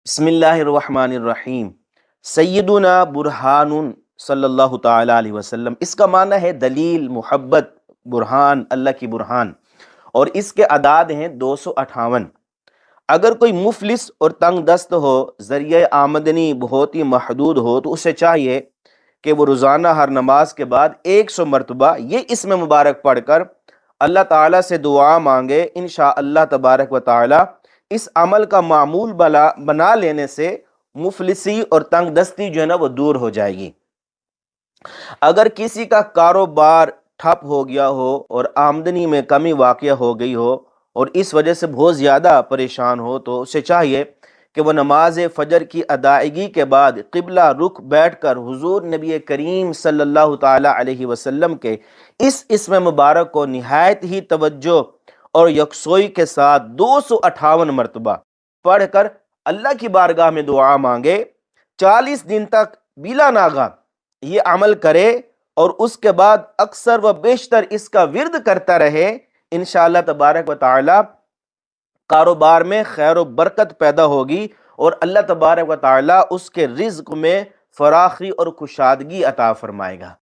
بسم اللہ الرحمن الرحیم۔ سیدنا برہان صلی اللہ تعالی علیہ وسلم، اس کا معنی ہے دلیل، محبت، برہان، اللہ کی برہان، اور اس کے اعداد ہیں 258۔ اگر کوئی مفلس اور تنگ دست ہو، ذریعہ آمدنی بہت ہی محدود ہو، تو اسے چاہیے کہ وہ روزانہ ہر نماز کے بعد 100 مرتبہ یہ اسم مبارک پڑھ کر اللہ تعالیٰ سے دعا مانگے۔ انشاءاللہ تبارک و تعالی اس عمل کا معمول بنا لینے سے مفلسی اور تنگ دستی جو ہے نا وہ دور ہو جائے گی۔ اگر کسی کا کاروبار ٹھپ ہو گیا ہو اور آمدنی میں کمی واقع ہو گئی ہو اور اس وجہ سے بہت زیادہ پریشان ہو، تو اسے چاہیے کہ وہ نماز فجر کی ادائیگی کے بعد قبلہ رخ بیٹھ کر حضور نبی کریم صلی اللہ تعالی علیہ وسلم کے اس اسم مبارک کو نہایت ہی توجہ اور یکسوئی کے ساتھ 258 مرتبہ پڑھ کر اللہ کی بارگاہ میں دعا مانگے۔ 40 دن تک بلا ناغہ یہ عمل کرے اور اس کے بعد اکثر و بیشتر اس کا ورد کرتا رہے۔ انشاءاللہ تبارک و تعالی کاروبار میں خیر و برکت پیدا ہوگی اور اللہ تبارک و تعالی اس کے رزق میں فراخی اور کشادگی عطا فرمائے گا۔